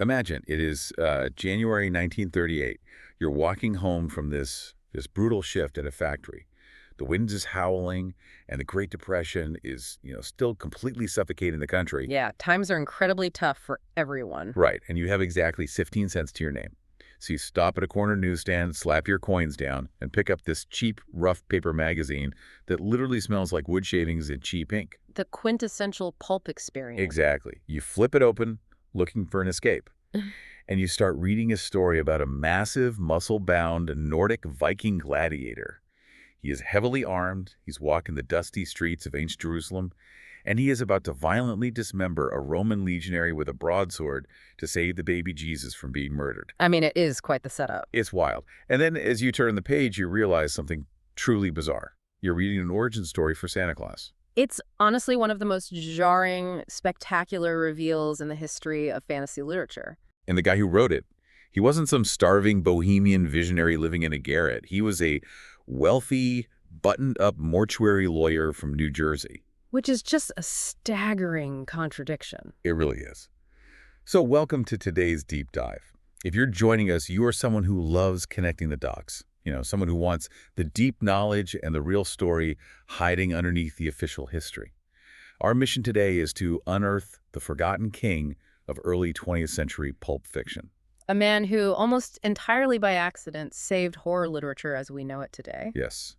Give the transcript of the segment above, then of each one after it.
Imagine it is January 1938. You're walking home from this brutal shift at a factory. The wind is howling, and the Great Depression is, still completely suffocating the country. Yeah, times are incredibly tough for everyone. Right, and you have exactly 15 cents to your name. So you stop at a corner newsstand, slap your coins down, and pick up this cheap, rough paper magazine that literally smells like wood shavings and cheap ink. The quintessential pulp experience. Exactly. You flip it open, looking for an escape. And you start reading a story about a massive, muscle-bound Nordic Viking gladiator. He is heavily armed, he's walking the dusty streets of ancient Jerusalem, and he is about to violently dismember a Roman legionary with a broadsword to save the baby Jesus from being murdered. I mean, it is quite the setup. It's wild. And then as you turn the page, you realize something truly bizarre. You're reading an origin story for Santa Claus. It's honestly one of the most jarring, spectacular reveals in the history of fantasy literature. And the guy who wrote it, he wasn't some starving bohemian visionary living in a garret. He was a wealthy, buttoned-up mortuary lawyer from New Jersey. Which is just a staggering contradiction. It really is. So welcome to today's deep dive. If you're joining us, you are someone who loves connecting the dots. Someone who wants the deep knowledge and the real story hiding underneath the official history. Our mission today is to unearth the forgotten king of early 20th century pulp fiction. A man who, almost entirely by accident, saved horror literature as we know it today. Yes.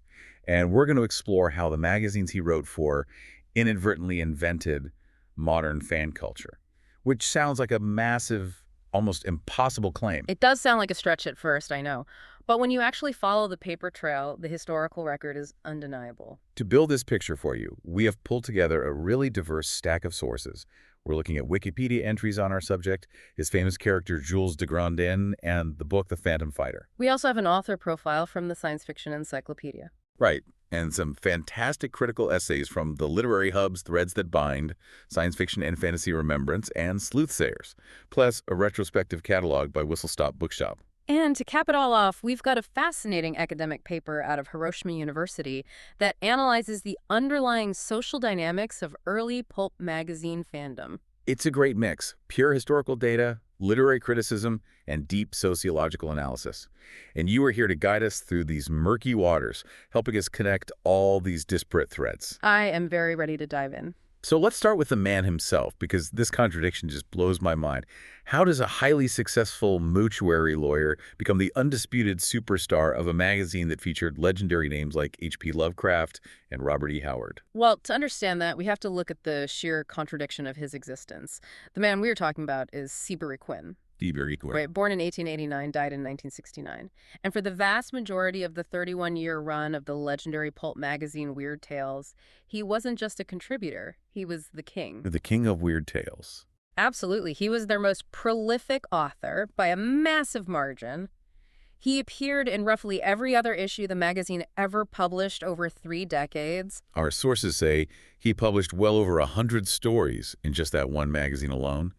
And we're going to explore how the magazines he wrote for inadvertently invented modern fan culture, which sounds like a massive, almost impossible claim. It does sound like a stretch at first, I know. But when you actually follow the paper trail, the historical record is undeniable. To build this picture for you, we have pulled together a really diverse stack of sources. We're looking at Wikipedia entries on our subject, his famous character Jules de Grandin, and the book The Phantom Fighter. We also have an author profile from the Science Fiction Encyclopedia. Right, and some fantastic critical essays from the literary hubs Threads That Bind, Science Fiction and Fantasy Remembrance, and Sleuthsayers, plus a retrospective catalog by Whistle Stop Bookshop. And to cap it all off, we've got a fascinating academic paper out of Hiroshima University that analyzes the underlying social dynamics of early pulp magazine fandom. It's a great mix: pure historical data, literary criticism, and deep sociological analysis. And you are here to guide us through these murky waters, helping us connect all these disparate threads. I am very ready to dive in. So let's start with the man himself, because this contradiction just blows my mind. How does a highly successful mortuary lawyer become the undisputed superstar of a magazine that featured legendary names like H.P. Lovecraft and Robert E. Howard? Well, to understand that, we have to look at the sheer contradiction of his existence. The man we are talking about is Seabury Quinn. Seabury Quinn. Right, born in 1889, died in 1969. And for the vast majority of the 31-year run of the legendary pulp magazine Weird Tales, he wasn't just a contributor, he was the king. The king of Weird Tales. Absolutely. He was their most prolific author by a massive margin. He appeared in roughly every other issue the magazine ever published over 3 decades. Our sources say he published well over 100 stories in just that one magazine alone,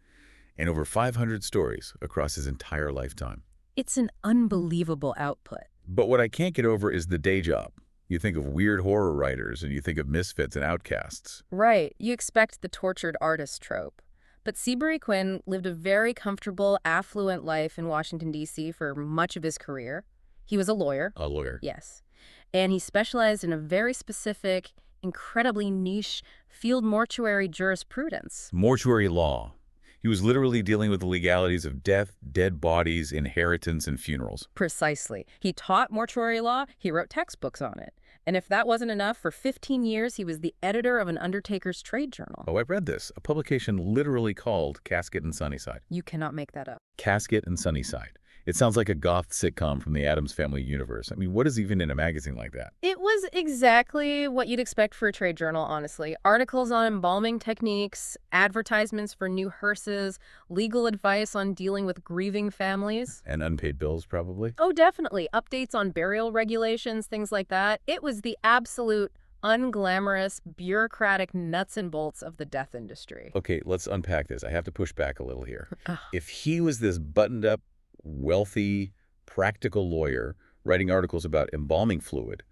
and over 500 stories across his entire lifetime. It's an unbelievable output. But what I can't get over is the day job. You think of weird horror writers and you think of misfits and outcasts. Right. You expect the tortured artist trope. But Seabury Quinn lived a very comfortable, affluent life in Washington, D.C. for much of his career. He was a lawyer. A lawyer. Yes. And he specialized in a very specific, incredibly niche field mortuary jurisprudence. Mortuary law. He was literally dealing with the legalities of death, dead bodies, inheritance, and funerals. Precisely. He taught mortuary law, he wrote textbooks on it. And if that wasn't enough, for 15 years he was the editor of an undertaker's trade journal. Oh, I read this. A publication literally called Casket and Sunnyside. You cannot make that up. Casket and Sunnyside. It sounds like a goth sitcom from the Addams Family universe. I mean, what is even in a magazine like that? It was exactly what you'd expect for a trade journal, honestly. Articles on embalming techniques, advertisements for new hearses, legal advice on dealing with grieving families. And unpaid bills, probably? Oh, definitely. Updates on burial regulations, things like that. It was the absolute unglamorous, bureaucratic nuts and bolts of the death industry. Okay, let's unpack this. I have to push back a little here. If he was this buttoned-up, wealthy, practical lawyer writing articles about embalming fluid,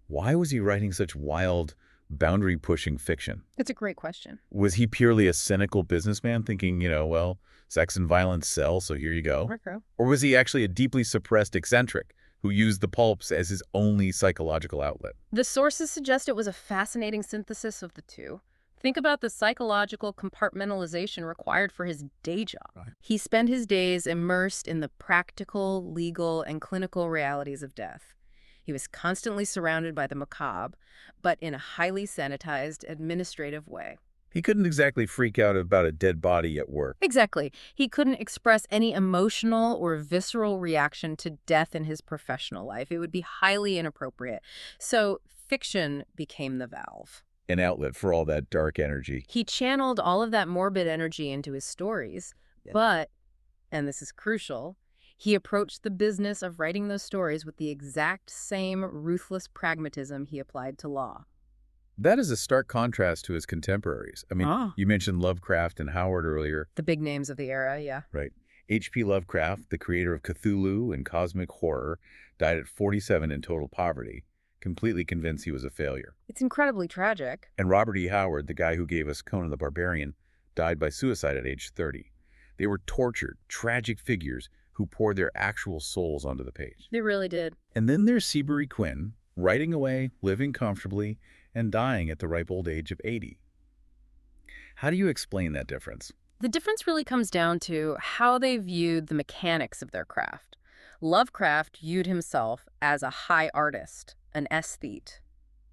why was he writing such wild, boundary-pushing fiction? It's a great question. Was he purely a cynical businessman thinking, well, sex and violence sell, so here you go? Okay. Or was he actually a deeply suppressed eccentric who used the pulps as his only psychological outlet? The sources suggest it was a fascinating synthesis of the two. Think about the psychological compartmentalization required for his day job. Right. He spent his days immersed in the practical, legal, and clinical realities of death. He was constantly surrounded by the macabre, but in a highly sanitized, administrative way. He couldn't exactly freak out about a dead body at work. Exactly. He couldn't express any emotional or visceral reaction to death in his professional life. It would be highly inappropriate. So fiction became the valve. An outlet for all that dark energy. He channeled all of that morbid energy into his stories, but, and this is crucial, he approached the business of writing those stories with the exact same ruthless pragmatism he applied to law. That is a stark contrast to his contemporaries. I mean, you mentioned Lovecraft and Howard earlier. The big names of the era, yeah. Right. H.P. Lovecraft, the creator of Cthulhu and cosmic horror, died at 47 in total poverty, completely convinced he was a failure. It's incredibly tragic. And Robert E. Howard, the guy who gave us Conan the Barbarian, died by suicide at age 30. They were tortured, tragic figures who poured their actual souls onto the page. They really did. And then there's Seabury Quinn, writing away, living comfortably, and dying at the ripe old age of 80. How do you explain that difference? The difference really comes down to how they viewed the mechanics of their craft. Lovecraft viewed himself as a high artist, an aesthete.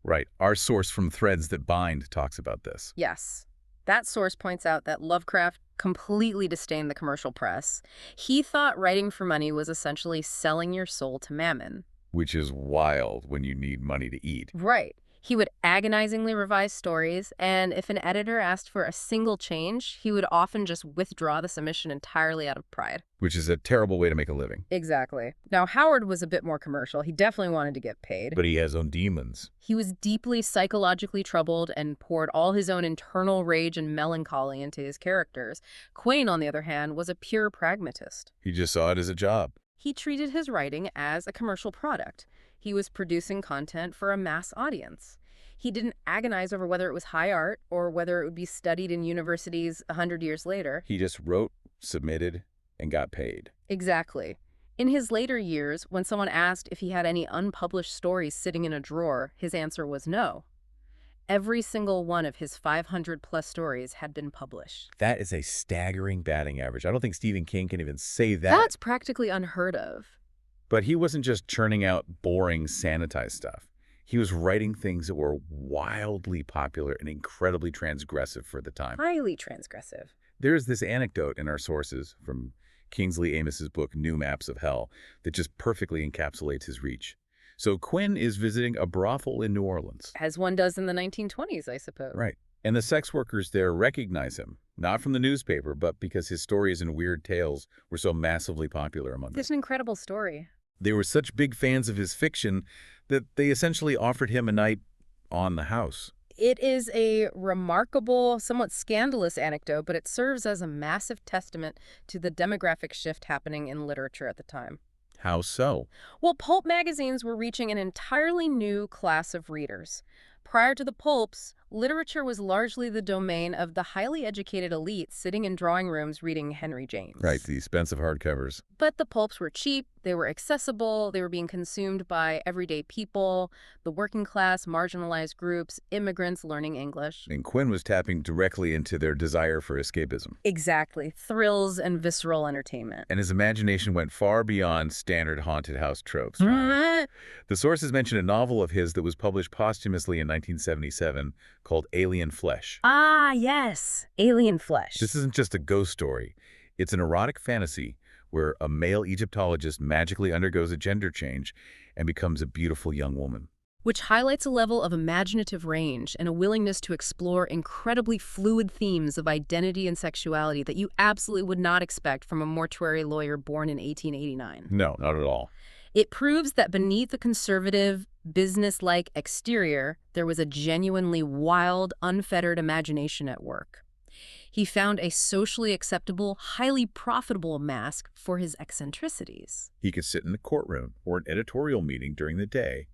Right. Our source from Threads That Bind talks about this. Yes. That source points out that Lovecraft completely disdained the commercial press. He thought writing for money was essentially selling your soul to mammon. Which is wild when you need money to eat. Right. He would agonizingly revise stories, and if an editor asked for a single change, he would often just withdraw the submission entirely out of pride. Which is a terrible way to make a living. Exactly. Now, Howard was a bit more commercial. He definitely wanted to get paid. But he has own demons. He was deeply psychologically troubled and poured all his own internal rage and melancholy into his characters. Quinn, on the other hand, was a pure pragmatist. He just saw it as a job. He treated his writing as a commercial product. He was producing content for a mass audience. He didn't agonize over whether it was high art or whether it would be studied in universities 100 years later. He just wrote, submitted, and got paid. Exactly. In his later years, when someone asked if he had any unpublished stories sitting in a drawer, his answer was no. Every single one of his 500-plus stories had been published. That is a staggering batting average. I don't think Stephen King can even say that. That's practically unheard of. But he wasn't just churning out boring, sanitized stuff. He was writing things that were wildly popular and incredibly transgressive for the time. Highly transgressive. There's this anecdote in our sources from Kingsley Amos's book, New Maps of Hell, that just perfectly encapsulates his reach. So Quinn is visiting a brothel in New Orleans. As one does in the 1920s, I suppose. Right. And the sex workers there recognize him, not from the newspaper, but because his stories and weird tales were so massively popular among them. It's an incredible story. They were such big fans of his fiction that they essentially offered him a night on the house. It is a remarkable, somewhat scandalous anecdote, but it serves as a massive testament to the demographic shift happening in literature at the time. How so? Well, pulp magazines were reaching an entirely new class of readers. Prior to the pulps, literature was largely the domain of the highly educated elite sitting in drawing rooms reading Henry James. Right, the expensive hardcovers. But the pulps were cheap, they were accessible, they were being consumed by everyday people, the working class, marginalized groups, immigrants learning English. And Quinn was tapping directly into their desire for escapism. Exactly. Thrills and visceral entertainment. And his imagination went far beyond standard haunted house tropes. The sources mention a novel of his that was published posthumously in 1977 called Alien Flesh. Ah, yes. Alien Flesh. This isn't just a ghost story. It's an erotic fantasy where a male Egyptologist magically undergoes a gender change and becomes a beautiful young woman. Which highlights a level of imaginative range and a willingness to explore incredibly fluid themes of identity and sexuality that you absolutely would not expect from a mortuary lawyer born in 1889. No, not at all. It proves that beneath the conservative, business-like exterior, there was a genuinely wild, unfettered imagination at work. He found a socially acceptable, highly profitable mask for his eccentricities. He could sit in a courtroom or an editorial meeting during the day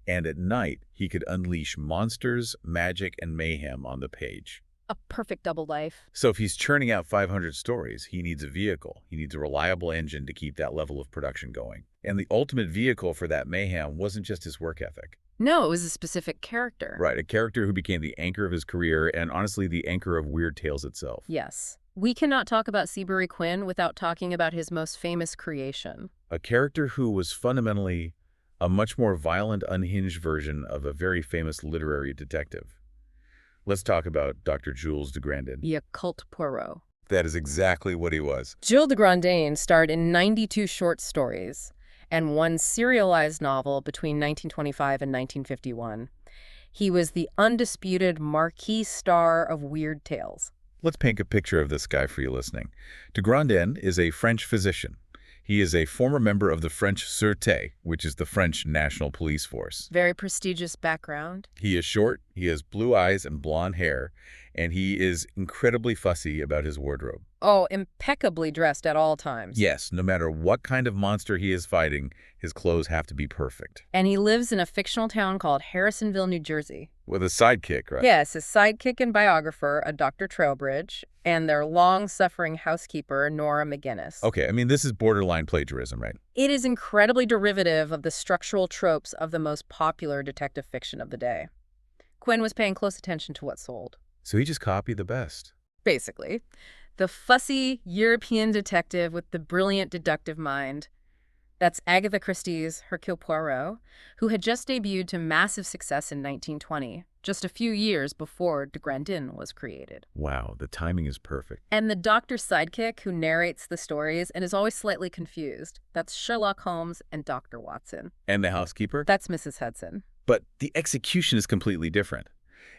And at night, he could unleash monsters, magic, and mayhem on the page. A perfect double life. So if he's churning out 500 stories, he needs a vehicle. He needs a reliable engine to keep that level of production going. And the ultimate vehicle for that mayhem wasn't just his work ethic. No, it was a specific character. Right, a character who became the anchor of his career and honestly the anchor of Weird Tales itself. Yes. We cannot talk about Seabury Quinn without talking about his most famous creation. A character who was fundamentally a much more violent, unhinged version of a very famous literary detective. Let's talk about Dr. Jules de Grandin. The occult Poirot. That is exactly what he was. Jules de Grandin starred in 92 short stories and one serialized novel between 1925 and 1951. He was the undisputed marquee star of Weird Tales. Let's paint a picture of this guy for you listening. De Grandin is a French physician. He is a former member of the French Sûreté, which is the French National Police Force. Very prestigious background. He is short, he has blue eyes and blonde hair, and he is incredibly fussy about his wardrobe. Oh, impeccably dressed at all times. Yes, no matter what kind of monster he is fighting, his clothes have to be perfect. And he lives in a fictional town called Harrisonville, New Jersey. With a sidekick, right? Yes, his sidekick and biographer, a Dr. Trowbridge, and their long-suffering housekeeper, Nora McGinnis. Okay, I mean, this is borderline plagiarism, right? It is incredibly derivative of the structural tropes of the most popular detective fiction of the day. Quinn was paying close attention to what sold. So he just copied the best. Basically. The fussy European detective with the brilliant deductive mind. That's Agatha Christie's Hercule Poirot, who had just debuted to massive success in 1920, just a few years before de Grandin was created. Wow, the timing is perfect. And the doctor's sidekick who narrates the stories and is always slightly confused. That's Sherlock Holmes and Dr. Watson. And the housekeeper? That's Mrs. Hudson. But the execution is completely different.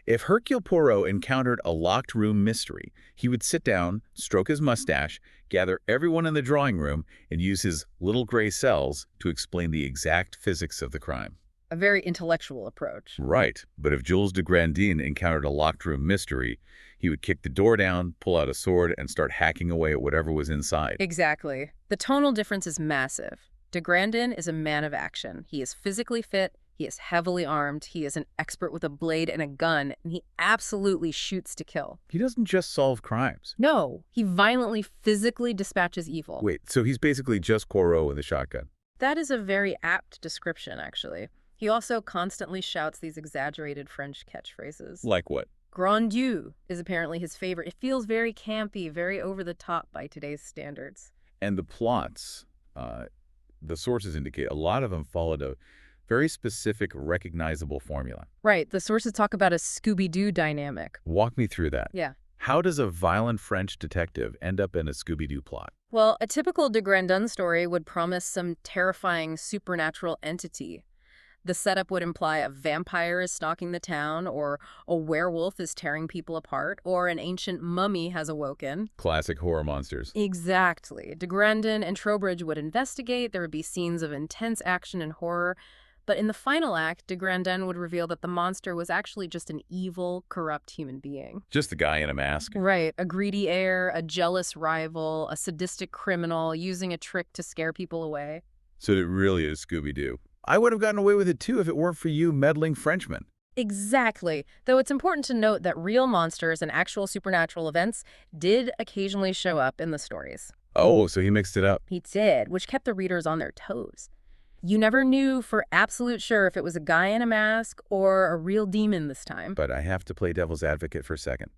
If Hercule Poirot encountered a locked room mystery, he would sit down, stroke his mustache, gather everyone in the drawing room, and use his little gray cells to explain the exact physics of the crime. A very intellectual approach. Right, but if Jules de Grandin encountered a locked room mystery, he would kick the door down, pull out a sword, and start hacking away at whatever was inside. Exactly. The tonal difference is massive. De Grandin is a man of action. He is physically fit. He is heavily armed, he is an expert with a blade and a gun, and he absolutely shoots to kill. He doesn't just solve crimes. No, he violently, physically dispatches evil. Wait, so he's basically just Poirot with a shotgun? That is a very apt description, actually. He also constantly shouts these exaggerated French catchphrases. Like what? Grand Dieu is apparently his favorite. It feels very campy, very over the top by today's standards. And the plots, the sources indicate a lot of them followed a very specific, recognizable formula. Right. The sources talk about a Scooby-Doo dynamic. Walk me through that. Yeah. How does a violent French detective end up in a Scooby-Doo plot? Well, a typical de Grandin story would promise some terrifying supernatural entity. The setup would imply a vampire is stalking the town, or a werewolf is tearing people apart, or an ancient mummy has awoken. Classic horror monsters. Exactly. De Grandin and Trowbridge would investigate. There would be scenes of intense action and horror. But in the final act, de Grandin would reveal that the monster was actually just an evil, corrupt human being. Just a guy in a mask. Right. A greedy heir, a jealous rival, a sadistic criminal using a trick to scare people away. So it really is Scooby-Doo. I would have gotten away with it too if it weren't for you meddling Frenchmen. Exactly. Though it's important to note that real monsters and actual supernatural events did occasionally show up in the stories. Oh, so he mixed it up. He did, which kept the readers on their toes. You never knew for absolute sure if it was a guy in a mask or a real demon this time. But I have to play devil's advocate for a second.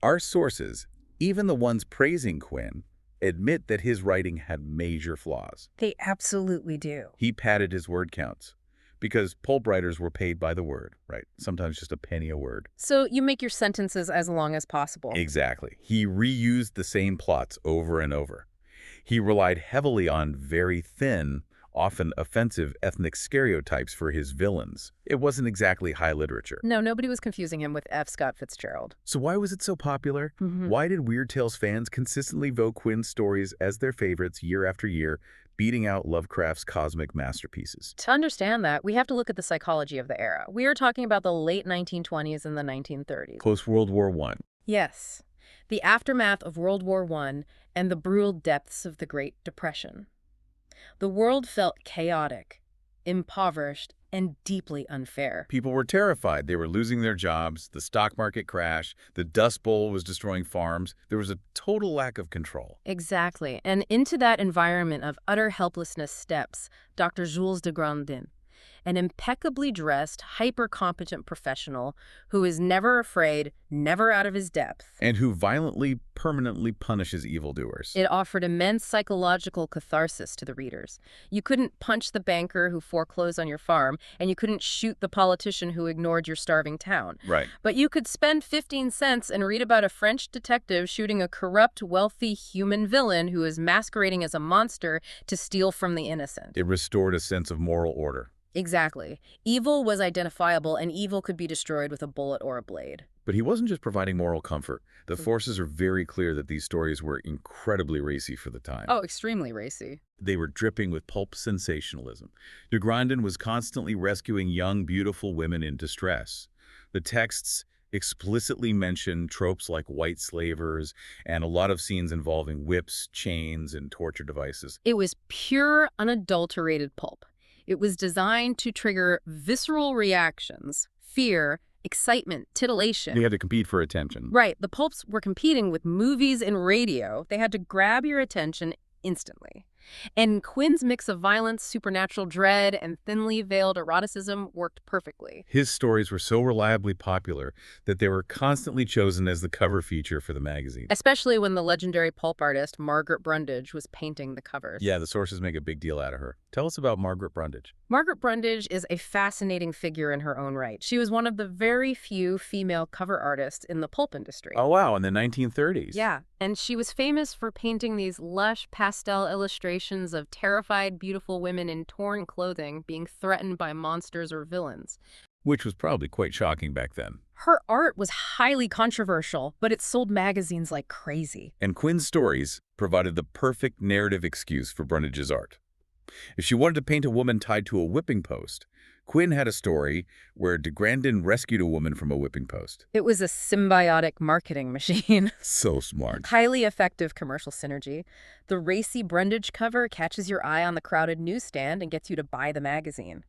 Our sources, even the ones praising Quinn, admit that his writing had major flaws. They absolutely do. He padded his word counts because pulp writers were paid by the word, right? Sometimes just a penny a word. So you make your sentences as long as possible. Exactly. He reused the same plots over and over. He relied heavily on very thin, often offensive ethnic stereotypes for his villains. It wasn't exactly high literature. No, nobody was confusing him with F. Scott Fitzgerald. So why was it so popular? Why did Weird Tales fans consistently vote Quinn's stories as their favorites year after year, beating out Lovecraft's cosmic masterpieces? To understand that, we have to look at the psychology of the era. We are talking about the late 1920s and the 1930s. Post-World War I. Yes. The aftermath of World War I and the brutal depths of the Great Depression. The world felt chaotic. impoverished, and deeply unfair. People were terrified. They were losing their jobs, the stock market crashed, the Dust Bowl was destroying farms. There was a total lack of control. Exactly. And into that environment of utter helplessness steps Dr. Jules de Grandin, an impeccably dressed, hyper-competent professional who is never afraid, never out of his depth. And who violently, permanently punishes evildoers. It offered immense psychological catharsis to the readers. You couldn't punch the banker who foreclosed on your farm, and you couldn't shoot the politician who ignored your starving town. Right. But you could spend 15 cents and read about a French detective shooting a corrupt, wealthy human villain who is masquerading as a monster to steal from the innocent. It restored a sense of moral order. Exactly. Evil was identifiable, and evil could be destroyed with a bullet or a blade. But he wasn't just providing moral comfort. The forces are very clear that these stories were incredibly racy for the time. Oh, extremely racy. They were dripping with pulp sensationalism. De Grandin was constantly rescuing young, beautiful women in distress. The texts explicitly mention tropes like white slavers and a lot of scenes involving whips, chains, and torture devices. It was pure, unadulterated pulp. It was designed to trigger visceral reactions, fear, excitement, titillation. They had to compete for attention. Right. The pulps were competing with movies and radio. They had to grab your attention instantly. And Quinn's mix of violence, supernatural dread, and thinly veiled eroticism worked perfectly. His stories were so reliably popular that they were constantly chosen as the cover feature for the magazine. Especially when the legendary pulp artist Margaret Brundage was painting the covers. Yeah, the sources make a big deal out of her. Tell us about Margaret Brundage. Margaret Brundage is a fascinating figure in her own right. She was one of the very few female cover artists in the pulp industry. Oh, wow, in the 1930s. Yeah, and she was famous for painting these lush pastel illustrations of terrified, beautiful women in torn clothing being threatened by monsters or villains. Which was probably quite shocking back then. Her art was highly controversial, but it sold magazines like crazy. And Quinn's stories provided the perfect narrative excuse for Brundage's art. If she wanted to paint a woman tied to a whipping post, Quinn had a story where de Grandin rescued a woman from a whipping post. It was a symbiotic marketing machine. So smart. Highly effective commercial synergy. The racy Brundage cover catches your eye on the crowded newsstand and gets you to buy the magazine.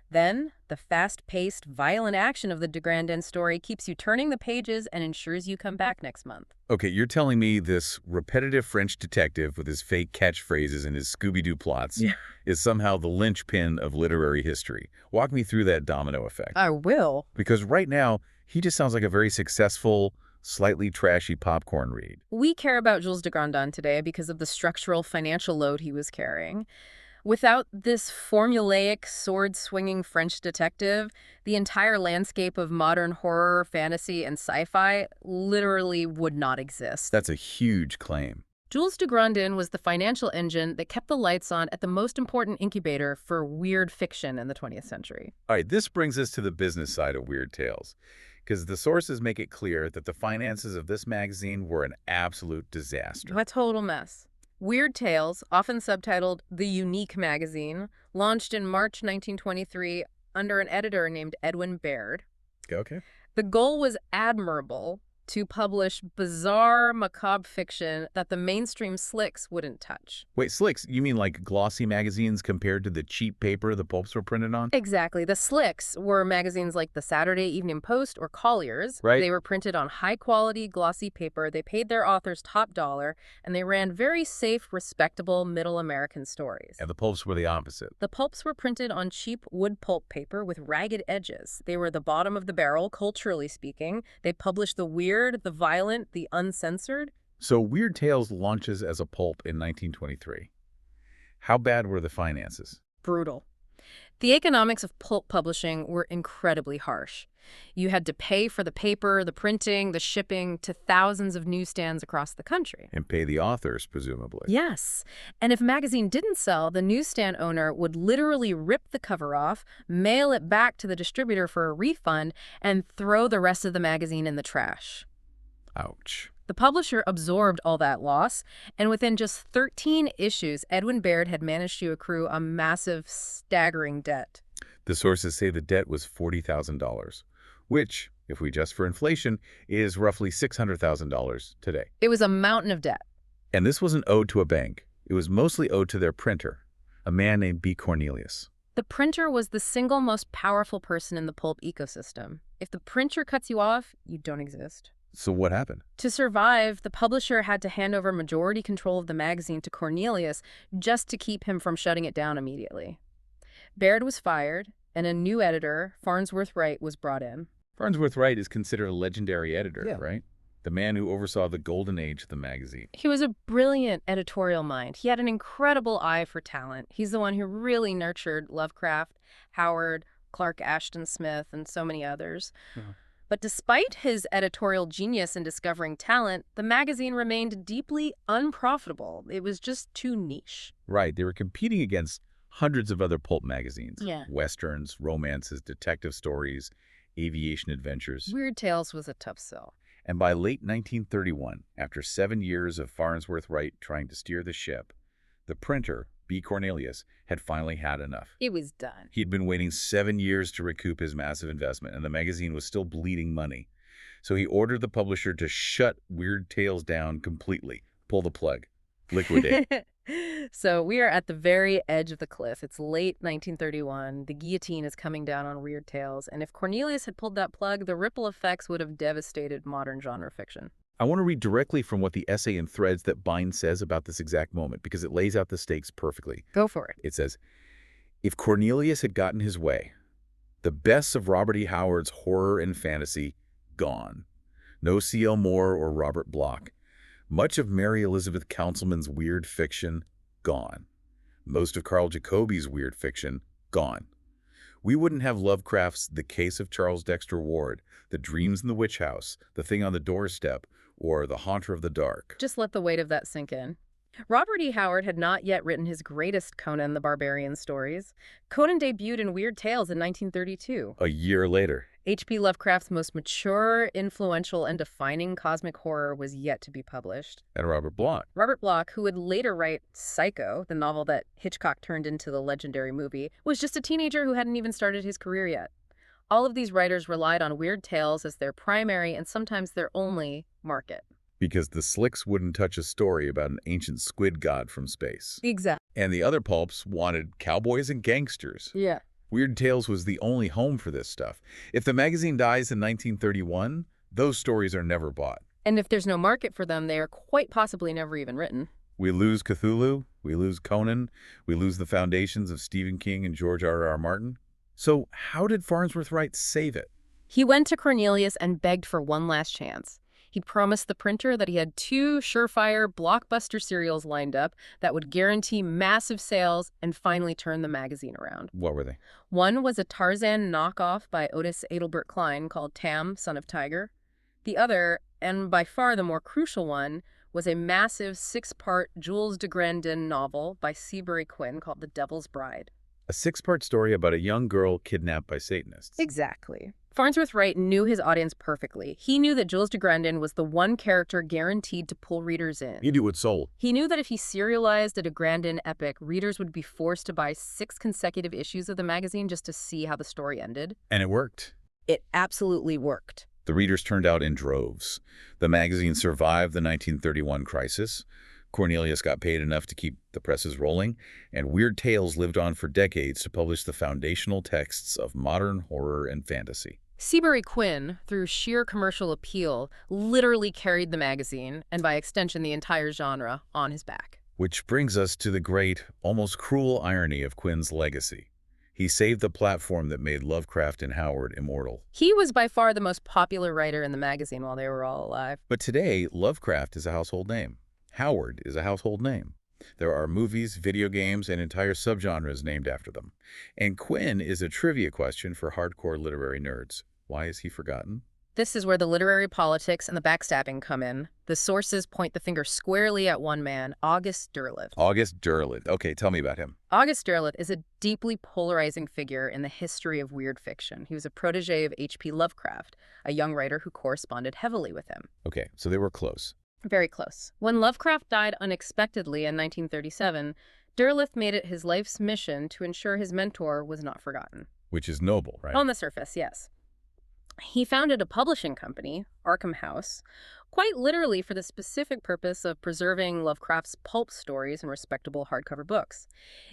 Then, the fast-paced, violent action of the de Grandin story keeps you turning the pages and ensures you come back next month. Okay, you're telling me this repetitive French detective with his fake catchphrases and his Scooby-Doo plots is somehow the linchpin of literary history. Walk me through that domino effect. I will. Because right now, he just sounds like a very successful, slightly trashy popcorn read. We care about Jules de Grandin today because of the structural financial load he was carrying. Without this formulaic, sword-swinging French detective, the entire landscape of modern horror, fantasy, and sci-fi literally would not exist. That's a huge claim. Jules de Grandin was the financial engine that kept the lights on at the most important incubator for weird fiction in the 20th century. All right, this brings us to the business side of Weird Tales, because the sources make it clear that the finances of this magazine were an absolute disaster. A total mess. Weird Tales, often subtitled The Unique Magazine, launched in March 1923 under an editor named Edwin Baird. Okay. The goal was admirable: to publish bizarre, macabre fiction that the mainstream slicks wouldn't touch. Wait, slicks, you mean like glossy magazines compared to the cheap paper the pulps were printed on? Exactly. The slicks were magazines like the Saturday Evening Post or Collier's. Right. They were printed on high-quality, glossy paper. They paid their authors top dollar, and they ran very safe, respectable, middle American stories. And the pulps were the opposite. The pulps were printed on cheap wood pulp paper with ragged edges. They were the bottom of the barrel, culturally speaking. They published the weird, the violent, the uncensored. So Weird Tales launches as a pulp in 1923. How bad were the finances? Brutal. The economics of pulp publishing were incredibly harsh. You had to pay for the paper, the printing, the shipping to thousands of newsstands across the country. And pay the authors, presumably. Yes. And if a magazine didn't sell, the newsstand owner would literally rip the cover off, mail it back to the distributor for a refund, and throw the rest of the magazine in the trash. Ouch. The publisher absorbed all that loss, and within just 13 issues, Edwin Baird had managed to accrue a massive, staggering debt. The sources say the debt was $40,000, which, if we adjust for inflation, is roughly $600,000 today. It was a mountain of debt. And this wasn't owed to a bank. It was mostly owed to their printer, a man named B. Cornelius. The printer was the single most powerful person in the pulp ecosystem. If the printer cuts you off, you don't exist. So what happened? To survive, the publisher had to hand over majority control of the magazine to Cornelius just to keep him from shutting it down immediately. Baird was fired, and a new editor, Farnsworth Wright, was brought in. Farnsworth Wright is considered a legendary editor, Yeah. right? The man who oversaw the golden age of the magazine. He was a brilliant editorial mind. He had an incredible eye for talent. He's the one who really nurtured Lovecraft, Howard, Clark Ashton Smith, and so many others. Yeah. But despite his editorial genius in discovering talent, the magazine remained deeply unprofitable. It was just too niche. Right, they were competing against hundreds of other pulp magazines. Yeah. Westerns, romances, detective stories, aviation adventures. Weird Tales was a tough sell. And by late 1931, after 7 years of Farnsworth Wright trying to steer the ship, the printer, B. Cornelius, had finally had enough. It was done. He'd been waiting 7 years to recoup his massive investment, and the magazine was still bleeding money. So he ordered the publisher to shut Weird Tales down completely, pull the plug, liquidate. So we are at the very edge of the cliff. It's late 1931. The guillotine is coming down on Weird Tales. And if Cornelius had pulled that plug, the ripple effects would have devastated modern genre fiction. I want to read directly from what the essay in Threads That Bind says about this exact moment, because it lays out the stakes perfectly. Go for it. It says, if Cornelius had gotten his way, the best of Robert E. Howard's horror and fantasy, gone. No C.L. Moore or Robert Bloch. Much of Mary Elizabeth Councilman's weird fiction, gone. Most of Carl Jacobi's weird fiction, gone. We wouldn't have Lovecraft's The Case of Charles Dexter Ward, The Dreams in the Witch House, The Thing on the Doorstep, or The Haunter of the Dark. Just let the weight of that sink in. Robert E. Howard had not yet written his greatest Conan the Barbarian stories. Conan debuted in Weird Tales in 1932. A year later. H.P. Lovecraft's most mature, influential, and defining cosmic horror was yet to be published. And Robert Bloch. Robert Bloch, who would later write Psycho, the novel that Hitchcock turned into the legendary movie, was just a teenager who hadn't even started his career yet. All of these writers relied on Weird Tales as their primary and sometimes their only market. Because the slicks wouldn't touch a story about an ancient squid god from space. Exactly. And the other pulps wanted cowboys and gangsters. Yeah. Weird Tales was the only home for this stuff. If the magazine dies in 1931, those stories are never bought. And if there's no market for them, they are quite possibly never even written. We lose Cthulhu, we lose Conan, we lose the foundations of Stephen King and George R.R. Martin. So how did Farnsworth Wright save it? He went to Cornelius and begged for one last chance. He promised the printer that he had 2 surefire blockbuster serials lined up that would guarantee massive sales and finally turn the magazine around. What were they? One was a Tarzan knockoff by Otis Adelbert Klein called Tam, Son of Tiger. The other, and by far the more crucial one, was a massive 6-part Jules de Grandin novel by Seabury Quinn called The Devil's Bride. A 6-part story about a young girl kidnapped by Satanists. Exactly. Farnsworth Wright knew his audience perfectly. He knew that Jules de Grandin was the one character guaranteed to pull readers in. He knew it sold. He knew that if he serialized a de Grandin epic, readers would be forced to buy 6 consecutive issues of the magazine just to see how the story ended. And it worked. It absolutely worked. The readers turned out in droves. The magazine survived the 1931 crisis. Cornelius got paid enough to keep the presses rolling, and Weird Tales lived on for decades to publish the foundational texts of modern horror and fantasy. Seabury Quinn, through sheer commercial appeal, literally carried the magazine, and by extension the entire genre, on his back. Which brings us to the great, almost cruel irony of Quinn's legacy. He saved the platform that made Lovecraft and Howard immortal. He was by far the most popular writer in the magazine while they were all alive. But today, Lovecraft is a household name. Howard is a household name. There are movies, video games, and entire subgenres named after them. And Quinn is a trivia question for hardcore literary nerds. Why is he forgotten? This is where the literary politics and the backstabbing come in. The sources point the finger squarely at one man, August Derleth. August Derleth. Okay, tell me about him. August Derleth is a deeply polarizing figure in the history of weird fiction. He was a protege of H.P. Lovecraft, a young writer who corresponded heavily with him. Okay, so they were close. Very close. When Lovecraft died unexpectedly in 1937, Derleth made it his life's mission to ensure his mentor was not forgotten. Which is noble, right? On the surface, yes. He founded a publishing company, Arkham House, quite literally for the specific purpose of preserving Lovecraft's pulp stories in respectable hardcover books.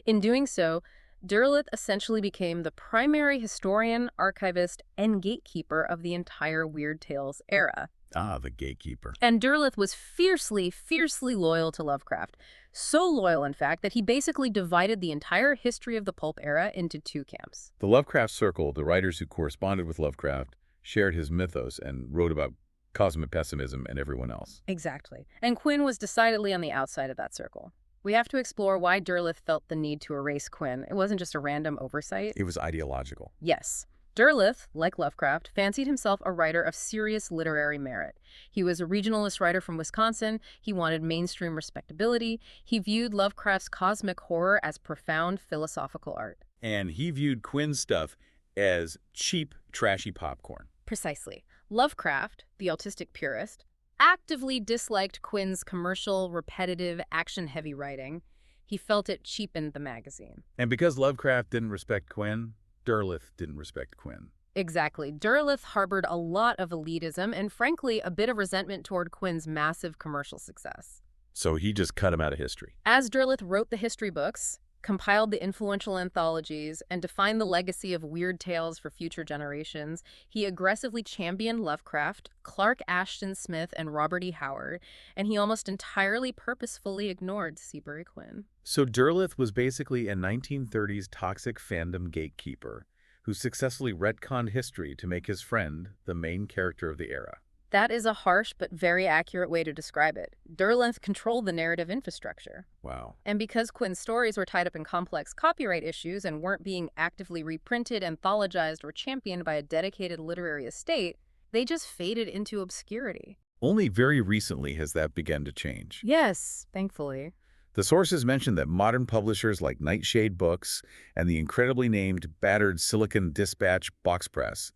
In doing so, Derleth essentially became the primary historian, archivist, and gatekeeper of the entire Weird Tales era. Ah, the gatekeeper. And Derleth was fiercely, fiercely loyal to Lovecraft. So loyal, in fact, that he basically divided the entire history of the pulp era into two camps. The Lovecraft Circle, the writers who corresponded with Lovecraft, shared his mythos and wrote about cosmic pessimism and everyone else. Exactly. And Quinn was decidedly on the outside of that circle. We have to explore why Derleth felt the need to erase Quinn. It wasn't just a random oversight. It was ideological. Yes. Derleth, like Lovecraft, fancied himself a writer of serious literary merit. He was a regionalist writer from Wisconsin. He wanted mainstream respectability. He viewed Lovecraft's cosmic horror as profound philosophical art. And he viewed Quinn's stuff as cheap, trashy popcorn. Precisely. Lovecraft, the autistic purist, actively disliked Quinn's commercial, repetitive, action-heavy writing. He felt it cheapened the magazine. And because Lovecraft didn't respect Quinn, Derleth didn't respect Quinn. Exactly. Derleth harbored a lot of elitism and, frankly, a bit of resentment toward Quinn's massive commercial success. So he just cut him out of history. As Derleth wrote the history books, compiled the influential anthologies, and defined the legacy of Weird Tales for future generations, he aggressively championed Lovecraft, Clark Ashton Smith, and Robert E. Howard, and he almost entirely purposefully ignored Seabury Quinn. So Derleth was basically a 1930s toxic fandom gatekeeper who successfully retconned history to make his friend the main character of the era. That is a harsh but very accurate way to describe it. Derleth controlled the narrative infrastructure. Wow. And because Quinn's stories were tied up in complex copyright issues and weren't being actively reprinted, anthologized, or championed by a dedicated literary estate, they just faded into obscurity. Only very recently has that begun to change. Yes, thankfully. The sources mention that modern publishers like Nightshade Books and the incredibly named battered Silicon Dispatch box press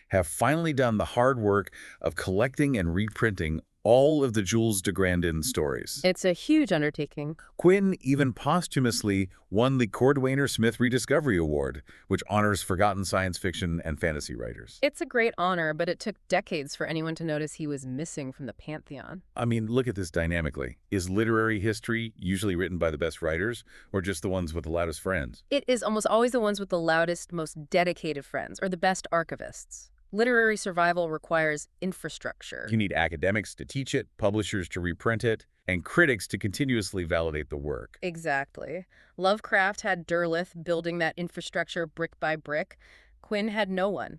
have finally done the hard work of collecting and reprinting all of the Jules de Grandin stories. It's a huge undertaking. Quinn even posthumously won the Cordwainer Smith Rediscovery Award, which honors forgotten science fiction and fantasy writers. It's a great honor, but it took decades for anyone to notice he was missing from the pantheon. I mean, look at this dynamically. Is literary history usually written by the best writers, or just the ones with the loudest friends? It is almost always the ones with the loudest, most dedicated friends, or the best archivists. Literary survival requires infrastructure. You need academics to teach it, publishers to reprint it, and critics to continuously validate the work. Exactly. Lovecraft had Derleth building that infrastructure brick by brick. Quinn had no one.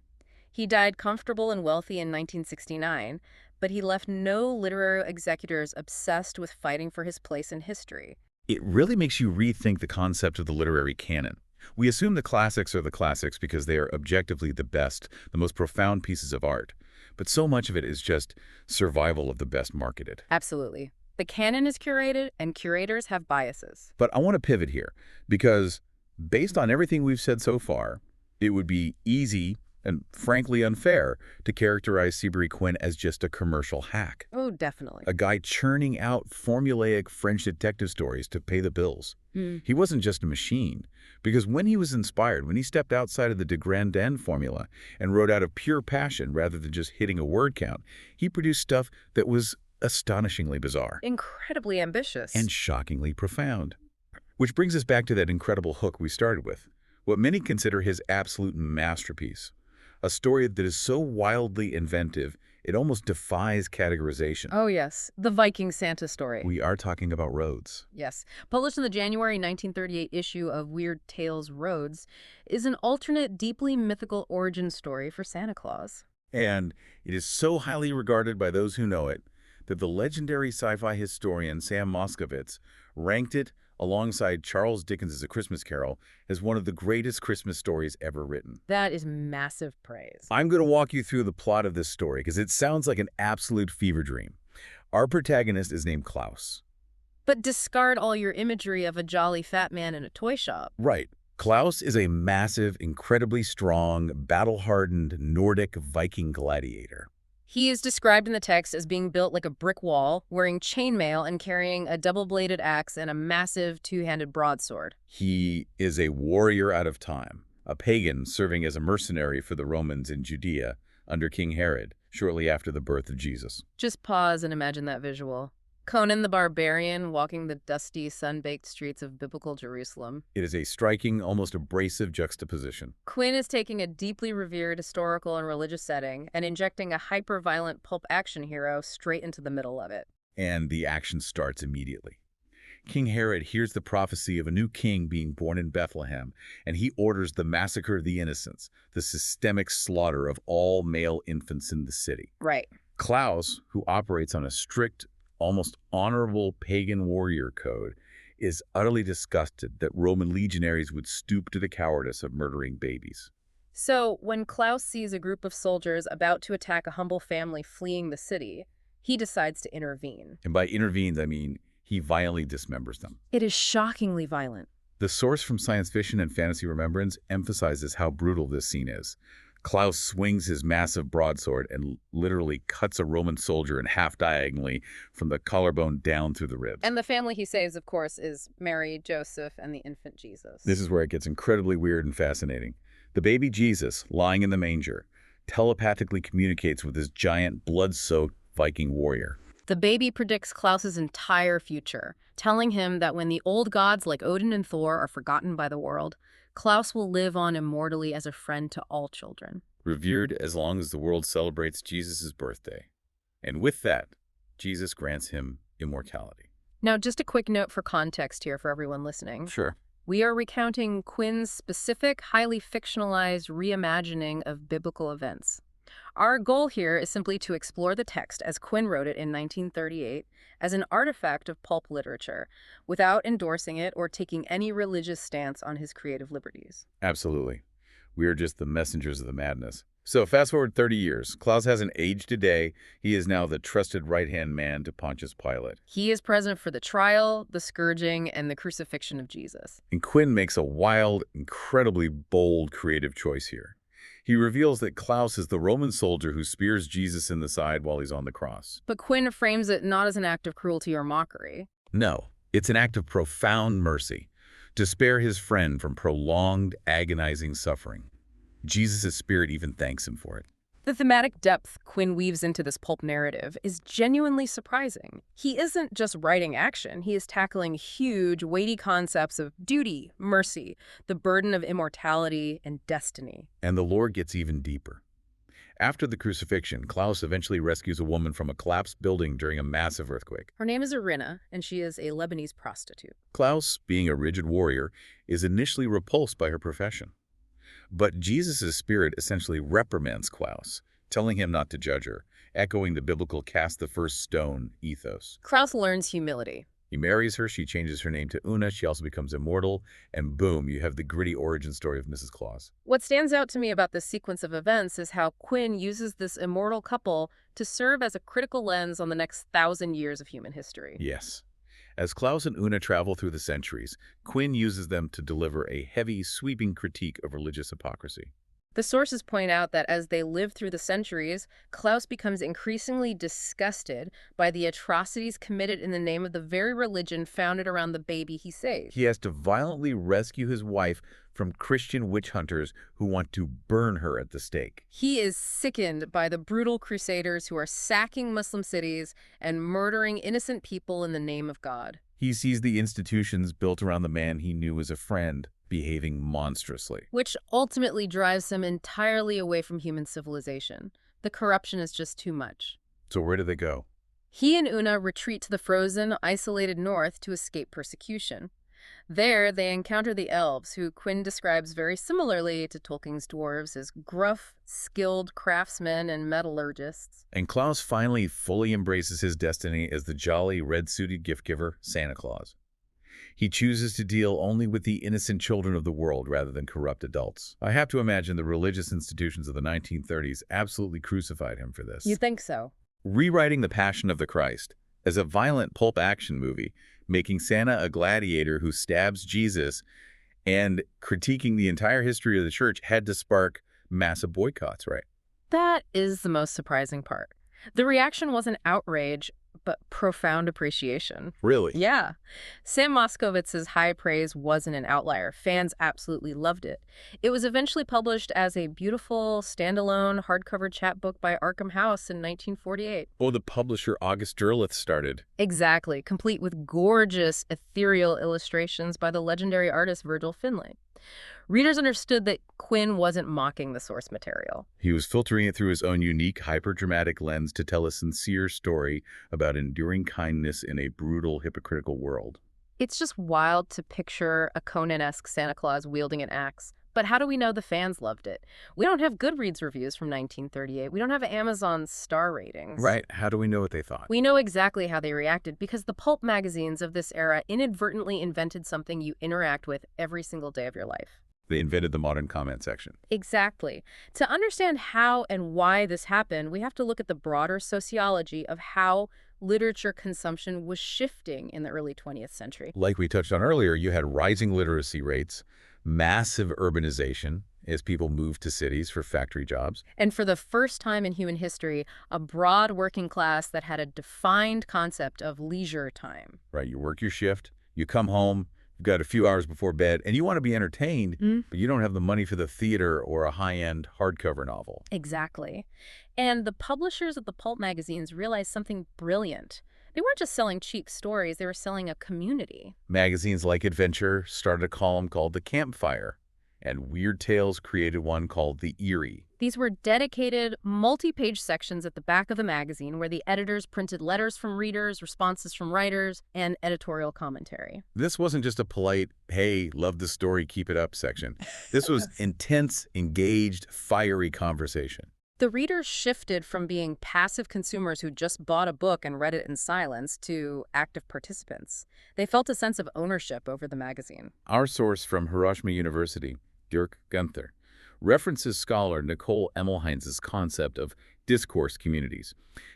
He died comfortable and wealthy in 1969, but he left no literary executors obsessed with fighting for his place in history. It really makes you rethink the concept of the literary canon. We assume the classics are the classics because they are objectively the best, the most profound pieces of art. But so much of it is just survival of the best marketed. Absolutely. The canon is curated, and curators have biases. But I want to pivot here because based on everything we've said so far, it would be easy and frankly unfair to characterize Seabury Quinn as just a commercial hack. Oh, definitely. A guy churning out formulaic French detective stories to pay the bills. He wasn't just a machine, because when he was inspired, when he stepped outside of the de Grandin formula and wrote out of pure passion rather than just hitting a word count, he produced stuff that was astonishingly bizarre. Incredibly ambitious. And shockingly profound. Which brings us back to that incredible hook we started with, what many consider his absolute masterpiece. A story that is so wildly inventive, it almost defies categorization. Oh, yes. The Viking Santa story. We are talking about Rhodes. Yes. Published in the January 1938 issue of Weird Tales Rhodes, is an alternate, deeply mythical origin story for Santa Claus. And it is so highly regarded by those who know it that the legendary sci-fi historian Sam Moskowitz ranked it alongside Charles Dickens' A Christmas Carol as one of the greatest Christmas stories ever written. That is massive praise. I'm going to walk you through the plot of this story because it sounds like an absolute fever dream. Our protagonist is named Klaus. But discard all your imagery of a jolly fat man in a toy shop. Right. Klaus is a massive, incredibly strong, battle-hardened Nordic Viking gladiator. He is described in the text as being built like a brick wall, wearing chainmail and carrying a double-bladed axe and a massive two-handed broadsword. He is a warrior out of time, a pagan serving as a mercenary for the Romans in Judea under King Herod, shortly after the birth of Jesus. Just pause and imagine that visual. Conan the Barbarian walking the dusty, sun-baked streets of biblical Jerusalem. It is a striking, almost abrasive juxtaposition. Quinn is taking a deeply revered historical and religious setting and injecting a hyper-violent pulp action hero straight into the middle of it. And the action starts immediately. King Herod hears the prophecy of a new king being born in Bethlehem, and he orders the massacre of the innocents, the systemic slaughter of all male infants in the city. Right. Klaus, who operates on a strict, almost honorable pagan warrior code, is utterly disgusted that Roman legionaries would stoop to the cowardice of murdering babies. So, when Klaus sees a group of soldiers about to attack a humble family fleeing the city, he decides to intervene. And by intervenes, I mean he violently dismembers them. It is shockingly violent. The source from science fiction and fantasy remembrance emphasizes how brutal this scene is. Klaus swings his massive broadsword and literally cuts a Roman soldier in half diagonally from the collarbone down through the ribs. And the family he saves, of course, is Mary, Joseph, and the infant Jesus. This is where it gets incredibly weird and fascinating. The baby Jesus, lying in the manger, telepathically communicates with this giant, blood-soaked Viking warrior. The baby predicts Klaus's entire future, telling him that when the old gods like Odin and Thor are forgotten by the world, Klaus will live on immortally as a friend to all children. Revered as long as the world celebrates Jesus' birthday. And with that, Jesus grants him immortality. Now, just a quick note for context here for everyone listening. Sure. We are recounting Quinn's specific, highly fictionalized reimagining of biblical events. Our goal here is simply to explore the text as Quinn wrote it in 1938 as an artifact of pulp literature, without endorsing it or taking any religious stance on his creative liberties. Absolutely. We are just the messengers of the madness. So fast forward 30 years. Klaus hasn't aged a day. He is now the trusted right-hand man to Pontius Pilate. He is present for the trial, the scourging, and the crucifixion of Jesus. And Quinn makes a wild, incredibly bold creative choice here. He reveals that Klaus is the Roman soldier who spears Jesus in the side while he's on the cross. But Quinn frames it not as an act of cruelty or mockery. No, it's an act of profound mercy, to spare his friend from prolonged, agonizing suffering. Jesus' spirit even thanks him for it. The thematic depth Quinn weaves into this pulp narrative is genuinely surprising. He isn't just writing action, he is tackling huge, weighty concepts of duty, mercy, the burden of immortality, and destiny. And the lore gets even deeper. After the crucifixion, Klaus eventually rescues a woman from a collapsed building during a massive earthquake. Her name is Irina, and she is a Lebanese prostitute. Klaus, being a rigid warrior, is initially repulsed by her profession. But Jesus' spirit essentially reprimands Klaus, telling him not to judge her, echoing the biblical cast the first stone ethos. Klaus learns humility. He marries her, she changes her name to Una, she also becomes immortal, and boom, you have the gritty origin story of Mrs. Claus. What stands out to me about this sequence of events is how Quinn uses this immortal couple to serve as a critical lens on the next 1,000 years of human history. Yes. As Klaus and Una travel through the centuries, Quinn uses them to deliver a heavy, sweeping critique of religious hypocrisy. The sources point out that as they live through the centuries, Klaus becomes increasingly disgusted by the atrocities committed in the name of the very religion founded around the baby he saved. He has to violently rescue his wife from Christian witch hunters who want to burn her at the stake. He is sickened by the brutal crusaders who are sacking Muslim cities and murdering innocent people in the name of God. He sees the institutions built around the man he knew as a friend behaving monstrously. Which ultimately drives him entirely away from human civilization. The corruption is just too much. So where do they go? He and Una retreat to the frozen, isolated north to escape persecution. There, they encounter the elves, who Quinn describes very similarly to Tolkien's dwarves as gruff, skilled craftsmen and metallurgists. And Klaus finally fully embraces his destiny as the jolly, red-suited gift-giver, Santa Claus. He chooses to deal only with the innocent children of the world rather than corrupt adults. I have to imagine the religious institutions of the 1930s absolutely crucified him for this. You think so? Rewriting The Passion of the Christ as a violent pulp action movie, making Santa a gladiator who stabs Jesus, and critiquing the entire history of the church had to spark massive boycotts, right? That is the most surprising part. The reaction wasn't outrage, but profound appreciation. Really? Yeah. Sam Moskowitz's high praise wasn't an outlier. Fans absolutely loved it. It was eventually published as a beautiful, standalone, hardcover chapbook by Arkham House in 1948. Oh, the publisher August Derleth started. Exactly, complete with gorgeous, ethereal illustrations by the legendary artist Virgil Finlay. Readers understood that Quinn wasn't mocking the source material. He was filtering it through his own unique, hyper-dramatic lens to tell a sincere story about enduring kindness in a brutal, hypocritical world. It's just wild to picture a Conan-esque Santa Claus wielding an axe. But how do we know the fans loved it? We don't have Goodreads reviews from 1938. We don't have Amazon's star ratings. Right. How do we know what they thought? We know exactly how they reacted because the pulp magazines of this era inadvertently invented something you interact with every single day of your life. They invented the modern comment section. Exactly. To understand how and why this happened, we have to look at the broader sociology of how literature consumption was shifting in the early 20th century. Like we touched on earlier, you had rising literacy rates, massive urbanization as people moved to cities for factory jobs. And for the first time in human history, a broad working class that had a defined concept of leisure time. Right, you work your shift, you come home, you've got a few hours before bed, and you want to be entertained, but you don't have the money for the theater or a high-end hardcover novel. Exactly. And the publishers of the pulp magazines realized something brilliant. They weren't just selling cheap stories, they were selling a community. Magazines like Adventure started a column called The Campfire, and Weird Tales created one called The Eerie. These were dedicated, multi-page sections at the back of the magazine where the editors printed letters from readers, responses from writers, and editorial commentary. This wasn't just a polite, hey, love the story, keep it up section. This was intense, engaged, fiery conversation. The readers shifted from being passive consumers who just bought a book and read it in silence to active participants. They felt a sense of ownership over the magazine. Our source from Hiroshima University, Dirk Gunther, references scholar Nicole Emmelheinz's concept of discourse communities.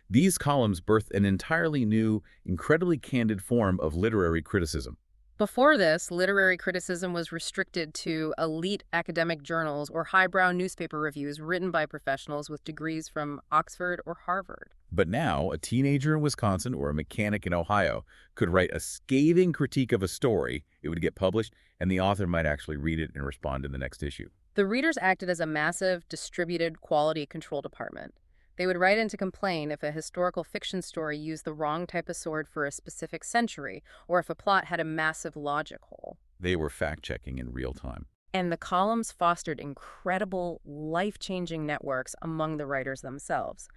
These columns birthed an entirely new, incredibly candid form of literary criticism. Before this, literary criticism was restricted to elite academic journals or highbrow newspaper reviews written by professionals with degrees from Oxford or Harvard. But now, a teenager in Wisconsin or a mechanic in Ohio could write a scathing critique of a story, it would get published, and the author might actually read it and respond in the next issue. The readers acted as a massive, distributed quality control department. They would write in to complain if a historical fiction story used the wrong type of sword for a specific century, or if a plot had a massive logic hole. They were fact-checking in real time. And the columns fostered incredible, life-changing networks among the writers themselves.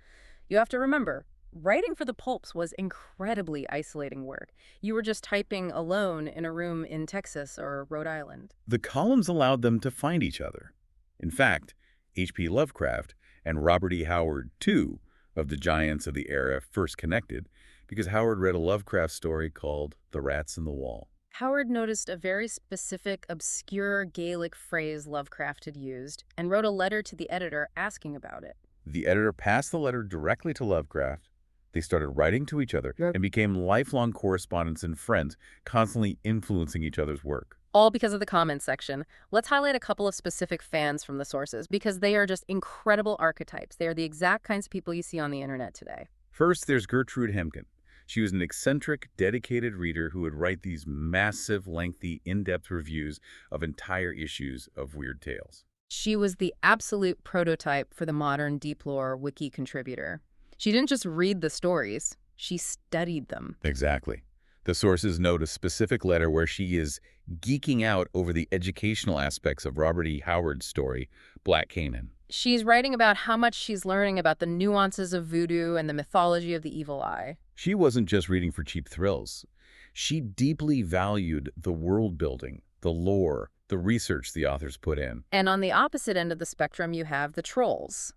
You have to remember, writing for the pulps was incredibly isolating work. You were just typing alone in a room in Texas or Rhode Island. The columns allowed them to find each other. In fact, H.P. Lovecraft and Robert E. Howard, two of the giants of the era, first connected because Howard read a Lovecraft story called The Rats in the Wall. Howard noticed a very specific, obscure Gaelic phrase Lovecraft had used and wrote a letter to the editor asking about it. The editor passed the letter directly to Lovecraft. They started writing to each other and became lifelong correspondents and friends, constantly influencing each other's work. All because of the comments section. Let's highlight a couple of specific fans from the sources because they are just incredible archetypes. They are the exact kinds of people you see on the internet today. First, there's Gertrude Hemken. She was an eccentric, dedicated reader who would write these massive, lengthy, in-depth reviews of entire issues of Weird Tales. She was the absolute prototype for the modern deep lore wiki contributor. She didn't just read the stories, she studied them. Exactly. The sources note a specific letter where she is geeking out over the educational aspects of Robert E. Howard's story, Black Canaan. She's writing about how much she's learning about the nuances of voodoo and the mythology of the evil eye. She wasn't just reading for cheap thrills. She deeply valued the world building, the lore, the research the authors put in. And on the opposite end of the spectrum, you have the trolls.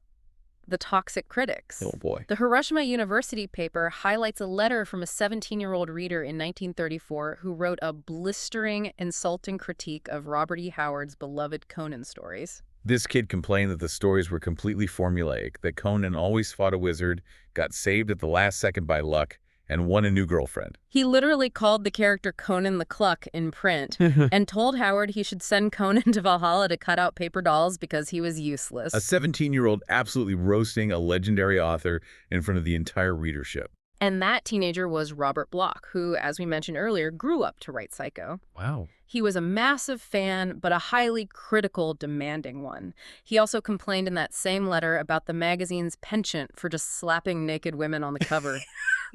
The toxic critics. Oh boy. The Hiroshima University paper highlights a letter from a 17-year-old reader in 1934 who wrote a blistering, insulting critique of Robert E. Howard's beloved Conan stories. This kid complained that the stories were completely formulaic, that Conan always fought a wizard, got saved at the last second by luck, and won a new girlfriend. He literally called the character Conan the Cluck in print and told Howard he should send Conan to Valhalla to cut out paper dolls because he was useless. A 17-year-old absolutely roasting a legendary author in front of the entire readership. And that teenager was Robert Bloch, who, as we mentioned earlier, grew up to write Psycho. Wow. He was a massive fan, but a highly critical, demanding one. He also complained in that same letter about the magazine's penchant for just slapping naked women on the cover,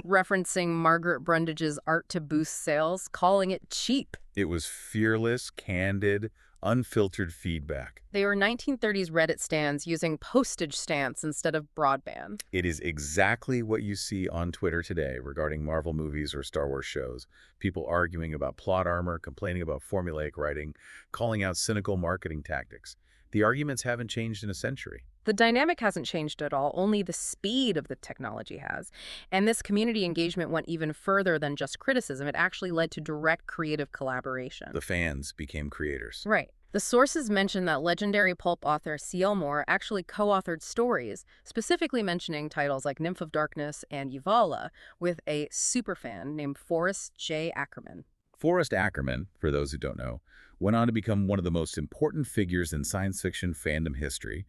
referencing Margaret Brundage's art to boost sales, calling it cheap. It was fearless, candid, unfiltered feedback. They were 1930s Reddit stands using postage stamps instead of broadband. It is exactly what you see on Twitter today regarding Marvel movies or Star Wars shows. People arguing about plot armor, complaining about formulaic writing, calling out cynical marketing tactics. The arguments haven't changed in a century. The dynamic hasn't changed at all, only the speed of the technology has. And this community engagement went even further than just criticism. It actually led to direct creative collaboration. The fans became creators. Right. The sources mention that legendary pulp author C.L. Moore actually co-authored stories, specifically mentioning titles like Nymph of Darkness and Yuvala, with a superfan named Forrest J. Ackerman. Forrest Ackerman, for those who don't know, went on to become one of the most important figures in science fiction fandom history,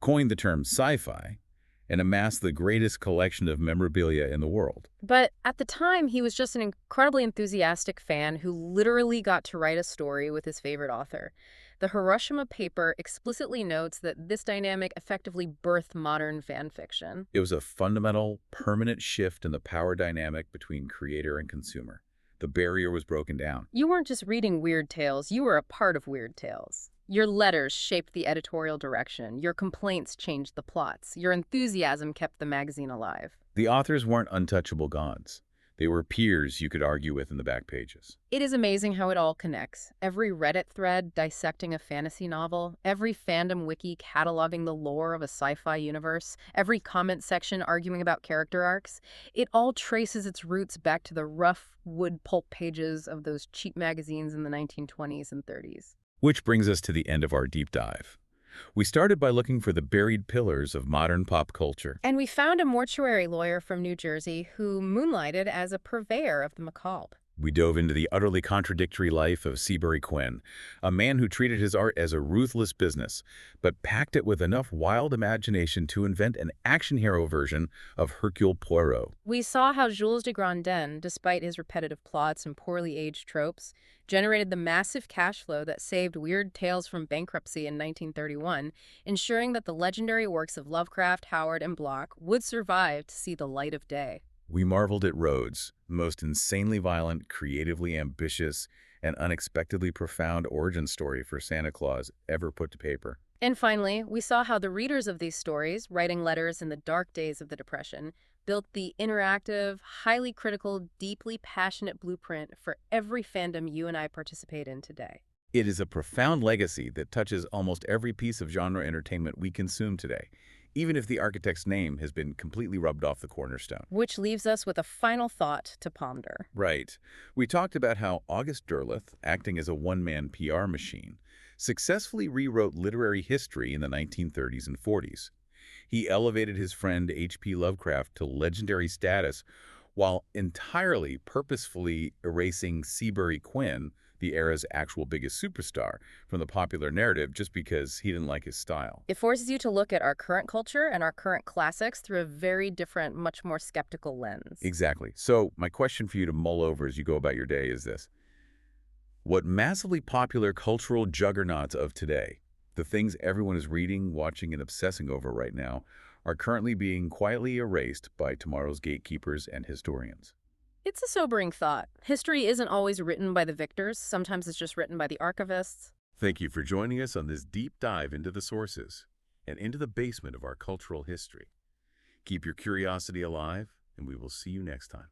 coined the term sci-fi, and amassed the greatest collection of memorabilia in the world. But at the time, he was just an incredibly enthusiastic fan who literally got to write a story with his favorite author. The Hiroshima paper explicitly notes that this dynamic effectively birthed modern fan fiction. It was a fundamental, permanent shift in the power dynamic between creator and consumer. The barrier was broken down. You weren't just reading Weird Tales, you were a part of Weird Tales. Your letters shaped the editorial direction. Your complaints changed the plots. Your enthusiasm kept the magazine alive. The authors weren't untouchable gods. They were peers you could argue with in the back pages. It is amazing how it all connects. Every Reddit thread dissecting a fantasy novel, every fandom wiki cataloging the lore of a sci-fi universe, every comment section arguing about character arcs, it all traces its roots back to the rough wood pulp pages of those cheap magazines in the 1920s and 30s. Which brings us to the end of our deep dive. We started by looking for the buried pillars of modern pop culture. And we found a mortuary lawyer from New Jersey who moonlighted as a purveyor of the macabre. We dove into the utterly contradictory life of Seabury Quinn, a man who treated his art as a ruthless business, but packed it with enough wild imagination to invent an action hero version of Hercule Poirot. We saw how Jules de Grandin, despite his repetitive plots and poorly aged tropes, generated the massive cash flow that saved Weird Tales from bankruptcy in 1931, ensuring that the legendary works of Lovecraft, Howard, and Bloch would survive to see the light of day. We marveled at Rhodes, the most insanely violent, creatively ambitious, and unexpectedly profound origin story for Santa Claus ever put to paper. And finally, we saw how the readers of these stories, writing letters in the dark days of the Depression, built the interactive, highly critical, deeply passionate blueprint for every fandom you and I participate in today. It is a profound legacy that touches almost every piece of genre entertainment we consume today, even if the architect's name has been completely rubbed off the cornerstone. Which leaves us with a final thought to ponder. Right. We talked about how August Derleth, acting as a one-man PR machine, successfully rewrote literary history in the 1930s and 40s. He elevated his friend H.P. Lovecraft to legendary status while entirely purposefully erasing Seabury Quinn, the era's actual biggest superstar, from the popular narrative just because he didn't like his style. It forces you to look at our current culture and our current classics through a very different, much more skeptical lens. Exactly. So my question for you to mull over as you go about your day is this. What massively popular cultural juggernauts of today, the things everyone is reading, watching, and obsessing over right now, are currently being quietly erased by tomorrow's gatekeepers and historians? It's a sobering thought. History isn't always written by the victors. Sometimes it's just written by the archivists. Thank you for joining us on this deep dive into the sources and into the basement of our cultural history. Keep your curiosity alive, and we will see you next time.